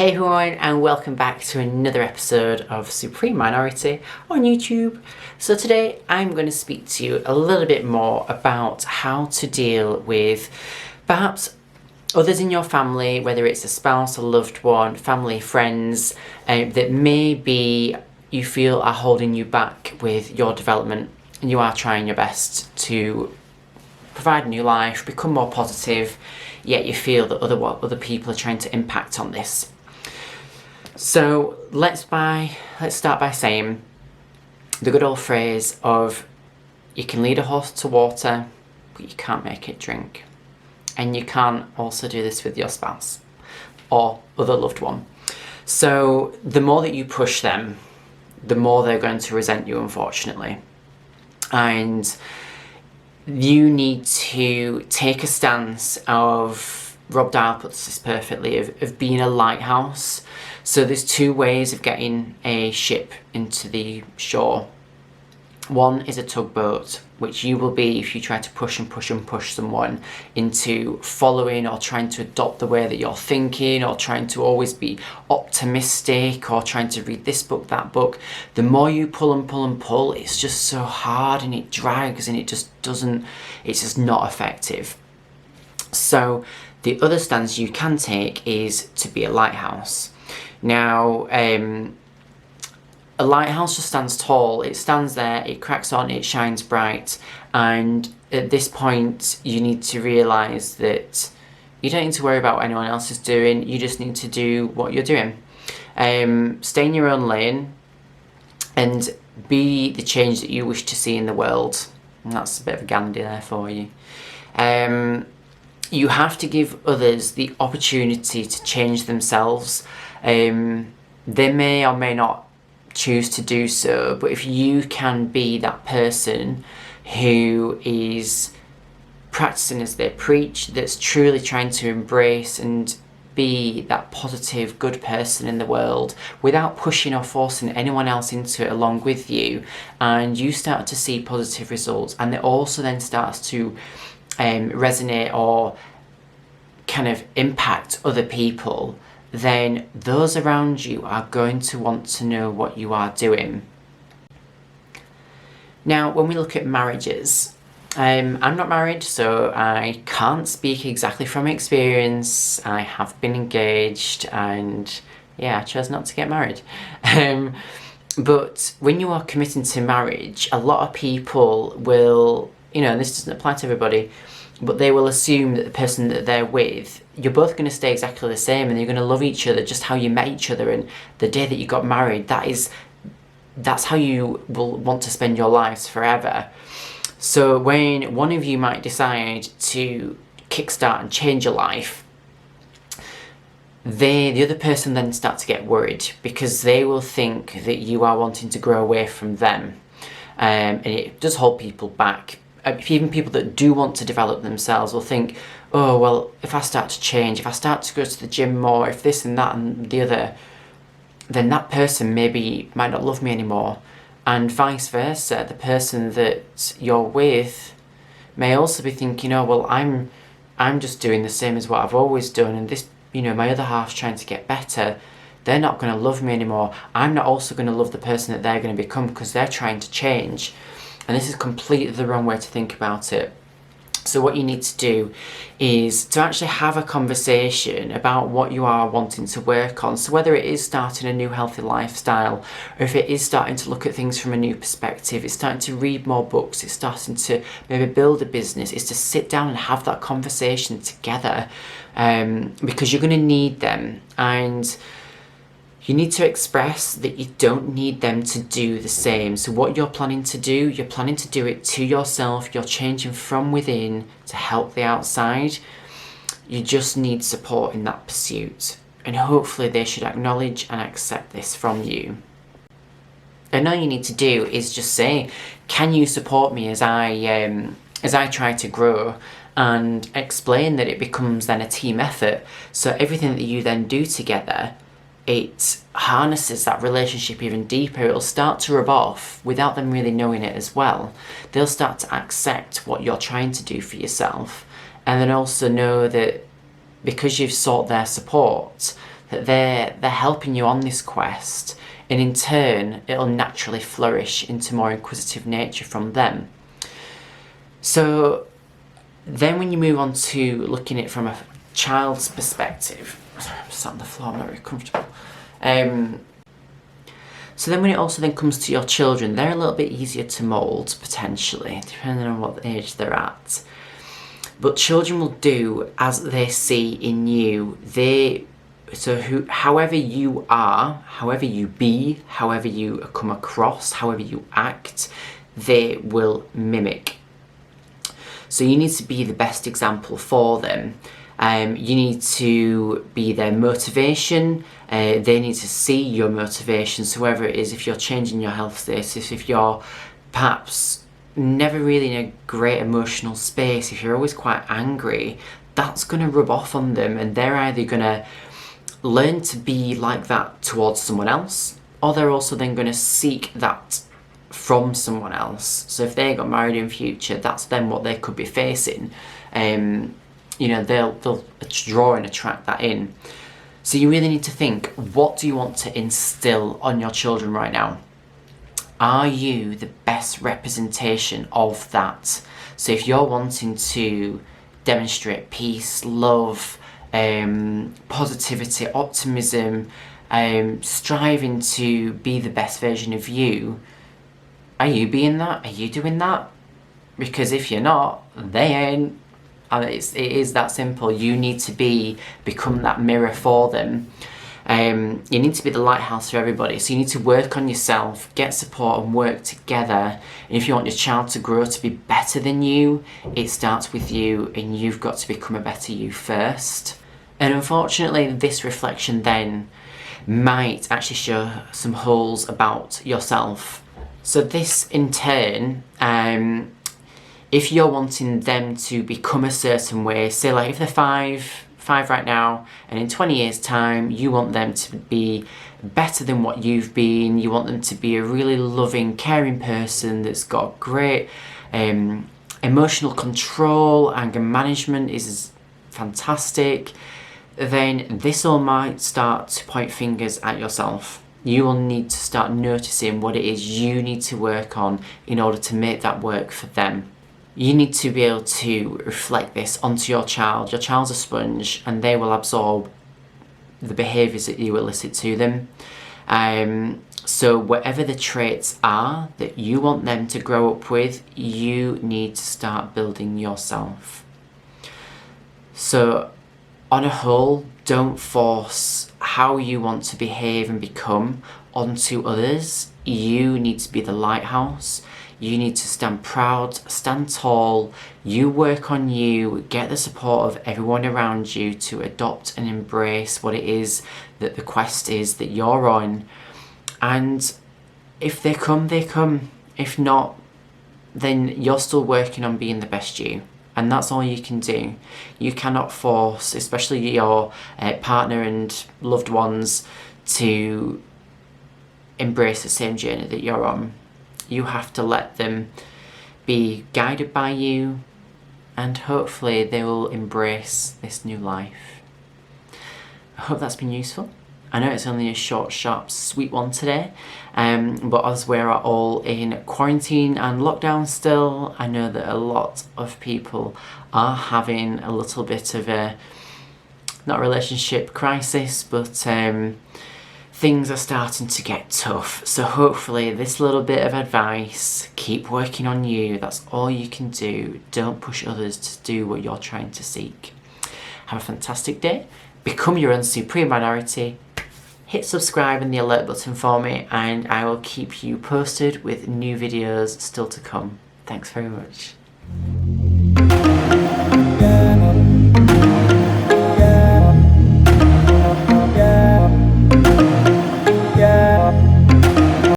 Hey everyone, and welcome back to another episode of Supreme Minority on YouTube. So today I'm going to speak to you a little bit more about how to deal with perhaps others in your family, whether it's a spouse, a loved one, family, friends, that maybe you feel are holding you back with your development, and you are trying your best to provide a new life, become more positive, yet you feel that other people are trying to impact on this. So let's start by saying the good old phrase of you can lead a horse to water, but you can't make it drink. And you can't also do this with your spouse or other loved one. So the more that you push them, the more they're going to resent you, unfortunately. And you need to take a stance of, Rob Dial puts this perfectly, of being a lighthouse. So there's two ways of getting a ship into the shore. One is a tugboat, which you will be if you try to push someone into following or trying to adopt the way that you're thinking, or trying to always be optimistic, or trying to read this book, that book. The more you pull, it's just so hard and it drags and it's just not effective. So the other stance you can take is to be a lighthouse. Now, a lighthouse just stands tall, it stands there, it cracks on, it shines bright, and at this point you need to realise that you don't need to worry about what anyone else is doing, you just need to do what you're doing. Stay in your own lane and be the change that you wish to see in the world. And that's a bit of a Gandhi there for you. You have to give others the opportunity to change themselves. They may or may not choose to do so, but if you can be that person who is practicing as they preach, that's truly trying to embrace and be that positive, good person in the world without pushing or forcing anyone else into it along with you, and you start to see positive results, and it also then starts to resonate or kind of impact other people, then those around you are going to want to know what you are doing. Now, when we look at marriages, I'm not married, so I can't speak exactly from experience. I have been engaged and I chose not to get married. But when you are committing to marriage, a lot of people will, and this doesn't apply to everybody, but they will assume that the person that they're with, you're both going to stay exactly the same and you're going to love each other just how you met each other, and the day that you got married, that's how you will want to spend your lives forever. So when one of you might decide to kickstart and change your life, the other person then start to get worried, because they will think that you are wanting to grow away from them, and it does hold people back. Even people that do want to develop themselves will think, oh, well, if I start to change, if I start to go to the gym more, if this and that and the other, then that person might not love me anymore. And vice versa, the person that you're with may also be thinking, oh, well, I'm just doing the same as what I've always done, and this, my other half's trying to get better. They're not going to love me anymore. I'm not also going to love the person that they're going to become, because they're trying to change. And this is completely the wrong way to think about it. So what you need to do is to actually have a conversation about what you are wanting to work on. So whether it is starting a new healthy lifestyle, or if it is starting to look at things from a new perspective, it's starting to read more books, it's starting to maybe build a business, is to sit down and have that conversation together, because you're going to need them. And you need to express that you don't need them to do the same. So what you're planning to do, you're planning to do it to yourself. You're changing from within to help the outside. You just need support in that pursuit. And hopefully they should acknowledge and accept this from you. And all you need to do is just say, can you support me as I try to grow? And explain that it becomes then a team effort. So everything that you then do together, it harnesses that relationship even deeper. It'll start to rub off without them really knowing it as well. They'll start to accept what you're trying to do for yourself, and then also know that because you've sought their support, that they're helping you on this quest, and in turn it'll naturally flourish into more inquisitive nature from them. So then when you move on to looking at it from a child's perspective, sorry, I'm sat on the floor, I'm not very comfortable. So then when it also then comes to your children, they're a little bit easier to mould, potentially, depending on what age they're at. But children will do as they see in you. However you are, however you be, however you come across, however you act, they will mimic. So you need to be the best example for them. You need to be their motivation. They need to see your motivation. So whether it is, if you're changing your health status, if you're perhaps never really in a great emotional space, if you're always quite angry, that's going to rub off on them, and they're either going to learn to be like that towards someone else, or they're also then going to seek that from someone else. So if they got married in future, that's then what they could be facing. They'll draw and attract that in. So you really need to think, what do you want to instill on your children right now? Are you the best representation of that? So if you're wanting to demonstrate peace, love, positivity, optimism, striving to be the best version of you, are you being that? Are you doing that? Because if you're not, they ain't. And it is that simple. You need to become that mirror for them. You need to be the lighthouse for everybody. So you need to work on yourself, get support and work together. And if you want your child to grow to be better than you, it starts with you, and you've got to become a better you first. And unfortunately, this reflection then might actually show some holes about yourself. So this in turn, if you're wanting them to become a certain way, say like if they're five right now, and in 20 years time you want them to be better than what you've been, you want them to be a really loving, caring person that's got great emotional control, anger management is fantastic, then this all might start to point fingers at yourself. You will need to start noticing what it is you need to work on in order to make that work for them. You need to be able to reflect this onto your child. Your child's a sponge, and they will absorb the behaviours that you elicit to them. So whatever the traits are that you want them to grow up with, you need to start building yourself. So on a whole, don't force how you want to behave and become onto others. You need to be the lighthouse. You need to stand proud, stand tall, you work on you, get the support of everyone around you to adopt and embrace what it is that the quest is that you're on. And if they come, they come. If not, then you're still working on being the best you. And that's all you can do. You cannot force, especially your partner and loved ones, to embrace the same journey that you're on. You have to let them be guided by you, and hopefully they will embrace this new life. I hope that's been useful. I know it's only a short, sharp, sweet one today, but as we're all in quarantine and lockdown still, I know that a lot of people are having a little bit of a, not a relationship crisis, but things are starting to get tough. So hopefully this little bit of advice, keep working on you. That's all you can do. Don't push others to do what you're trying to seek. Have a fantastic day. Become your own supreme minority. Hit subscribe and the alert button for me, and I will keep you posted with new videos still to come. Thanks very much.